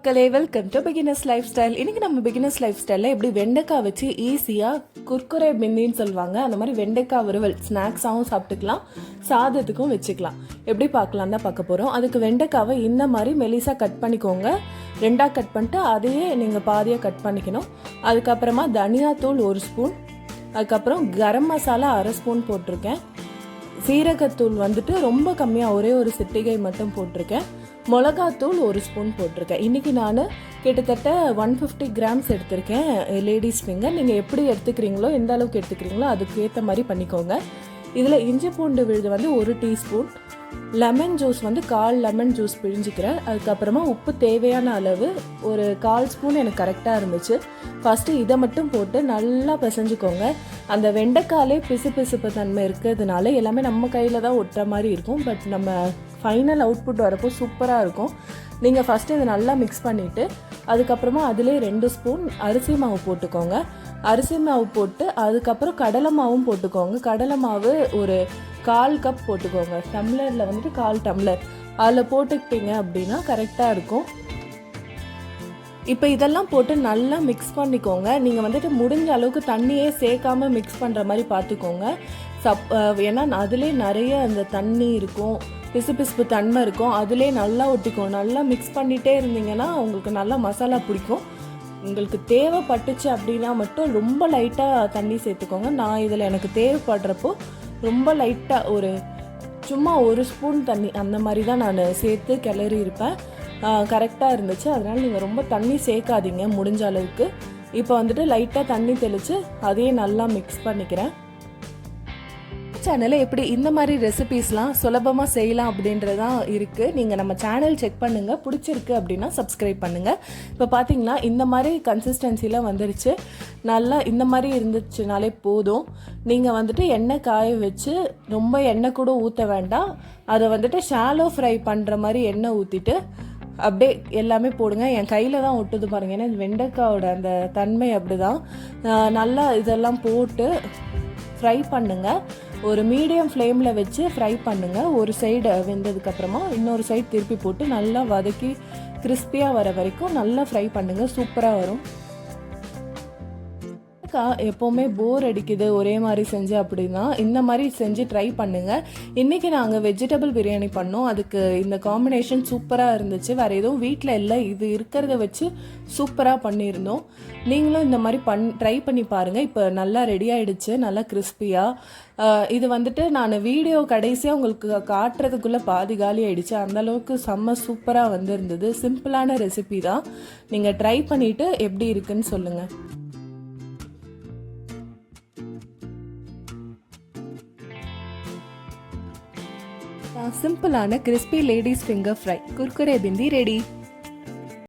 மக்களே, welcome to beginners life style. இன்றைக்கி நம்ம பிகினர்ஸ் லைஃப் ஸ்டைலில் எப்படி வெண்டைக்காய் வச்சு ஈஸியாக குர்குரே பிந்தின்னு சொல்லுவாங்க, அந்த மாதிரி வெண்டைக்காய் வறுவல் ஸ்நாக்ஸாகவும் சாப்பிட்டுக்கலாம், சாதத்துக்கும் வச்சுக்கலாம். எப்படி பார்க்கலாம் தான் பார்க்க போகிறோம். அதுக்கு வெண்டைக்காவை இந்த மாதிரி மெலிசாக கட் பண்ணிக்கோங்க. ரெண்டாக கட் பண்ணிட்டு அதையே நீங்கள் பாதியாக கட் பண்ணிக்கணும். அதுக்கப்புறமா தனியாத்தூள் 1 ஸ்பூன், அதுக்கப்புறம் கரம் மசாலா 1/2 ஸ்பூன் போட்டிருக்கேன். சீரகத்தூள் வந்துட்டு ரொம்ப கம்மியாக ஒரே ஒரு சிட்டிகை மட்டும் போட்டிருக்கேன். மிளகாத்தூள் 1 ஸ்பூன் போட்டிருக்கேன். இன்றைக்கி நான் கிட்டத்தட்ட 150 கிராம்ஸ் எடுத்திருக்கேன் லேடிஸ் ஃபிங்கர். நீங்கள் எப்படி எடுத்துக்கிறீங்களோ, எந்த அளவுக்கு எடுத்துக்கிறீங்களோ அதுக்கு ஏற்ற மாதிரி பண்ணிக்கோங்க. இதில் இஞ்சி பூண்டு விழுது வந்து 1 டீஸ்பூன், லெமன் ஜூஸ் வந்து 1/4 லெமன் ஜூஸ் பிழிஞ்சிக்கிறேன். அதுக்கப்புறமா உப்பு தேவையான அளவு ஒரு 1/4 ஸ்பூன் எனக்கு கரெக்டாக இருந்துச்சு. ஃபஸ்ட்டு இதை மட்டும் போட்டு நல்லா பிசைஞ்சுக்கோங்க. அந்த வெண்டைக்காலே பிசுப்பு தன்மை இருக்கிறதுனால எல்லாமே நம்ம கையில் தான் ஒட்டுற மாதிரி இருக்கும். பட் நம்ம ஃபைனல் அவுட்புட் வரப்போ சூப்பராக இருக்கும். நீங்கள் ஃபஸ்ட்டு இதை நல்லா மிக்ஸ் பண்ணிவிட்டு அதுக்கப்புறமா அதிலே 2 ஸ்பூன் அரிசி மாவு போட்டுக்கோங்க. அரிசி மாவு போட்டு அதுக்கப்புறம் கடலை மாவும் போட்டுக்கோங்க. கடலை மாவு ஒரு 1/4 கப் போட்டுக்கோங்க. டம்ளரில் வந்துட்டு 1/4 டம்ளர் அதில் போட்டுக்கிட்டீங்க அப்படின்னா கரெக்டாக இருக்கும். இப்போ இதெல்லாம் போட்டு நல்லா மிக்ஸ் பண்ணிக்கோங்க. நீங்கள் வந்துட்டு முடிஞ்ச அளவுக்கு தண்ணியே சேர்க்காம மிக்ஸ் பண்ணுற மாதிரி பார்த்துக்கோங்க. ஏன்னா அதிலே நிறைய அந்த தண்ணி இருக்கும், பிசுப்பு தன்மை இருக்கும், அதிலே நல்லா ஒட்டிக்கும். நல்லா மிக்ஸ் பண்ணிகிட்டே இருந்தீங்கன்னா உங்களுக்கு நல்லா மசாலா பிடிக்கும். உங்களுக்கு தேவைப்பட்டுச்சு அப்படின்னா மட்டும் ரொம்ப லைட்டாக தண்ணி சேர்த்துக்கோங்க. நான் இதில் எனக்கு தேவைப்படுறப்போ ரொம்ப லைட்டாக சும்மா 1 ஸ்பூன் தண்ணி அந்த மாதிரி தான் நான் சேர்த்து கிளறி இருப்பேன். கரெக்டாக இருந்துச்சு. அதனால் நீங்கள் ரொம்ப தண்ணி சேர்க்காதீங்க முடிஞ்ச அளவுக்கு. இப்போ வந்துட்டு லைட்டாக தண்ணி தெளித்து அதையே நல்லா மிக்ஸ் பண்ணிக்கிறேன். சேனலில் எப்படி இந்த மாதிரி ரெசிபீஸ்லாம் சுலபமாக செய்யலாம் அப்படின்றதான் இருக்குது. நீங்கள் நம்ம சேனல் செக் பண்ணுங்கள், பிடிச்சிருக்கு அப்படின்னா சப்ஸ்கிரைப் பண்ணுங்கள். இப்போ பார்த்தீங்கன்னா இந்த மாதிரி கன்சிஸ்டன்சிலாம் வந்துருச்சு. நல்லா இந்த மாதிரி இருந்துச்சுனாலே போதும். நீங்கள் வந்துட்டு எண்ணெய் காய வச்சு ரொம்ப எண்ணெய் கூட ஊற்ற வேண்டாம். அதை வந்துட்டு ஷாலோ ஃப்ரை பண்ணுற மாதிரி எண்ணெய் ஊற்றிட்டு அப்படியே எல்லாமே போடுங்க. என் கையில் தான் ஒட்டுது பாருங்கள், ஏன்னா வெண்டைக்காயோட அந்த தன்மை அப்படி தான். நல்லா இதெல்லாம் போட்டு ஃப்ரை பண்ணுங்கள். ஒரு மீடியம் ஃப்ளேமில் வச்சு ஃப்ரை பண்ணுங்கள். ஒரு சைடு வெந்ததுக்கப்புறமா இன்னொரு சைடு திருப்பி போட்டு நல்லா வதக்கி கிறிஸ்பியாக வர வரைக்கும் நல்லா ஃப்ரை பண்ணுங்கள். சூப்பராக வரும். எப்போவுமே போர் அடிக்குது ஒரே மாதிரி செஞ்சு அப்படின்னா இந்த மாதிரி செஞ்சு ட்ரை பண்ணுங்கள். இன்றைக்கி நாங்கள் வெஜிடபிள் பிரியாணி பண்ணோம். அதுக்கு இந்த காம்பினேஷன் சூப்பராக இருந்துச்சு. வேறு எதுவும் வீட்டில் இல்லை, இது இருக்கிறத வச்சு சூப்பராக பண்ணியிருந்தோம். நீங்களும் இந்த மாதிரி ட்ரை பண்ணி பாருங்கள். இப்போ நல்லா ரெடி ஆகிடுச்சு, நல்லா கிறிஸ்பியாக. இது வந்துட்டு நான் வீடியோ கடைசியாக உங்களுக்கு காட்டுறதுக்குள்ளே பாதி காலி ஆகிடுச்சு. அந்தளவுக்கு செம்ம சூப்பராக வந்திருந்தது. சிம்பிளான ரெசிபி தான். நீங்கள் ட்ரை பண்ணிவிட்டு எப்படி இருக்குன்னு சொல்லுங்கள். சிம்பிளான crispy ladies finger fry Kurkure பிந்தி ரெடி.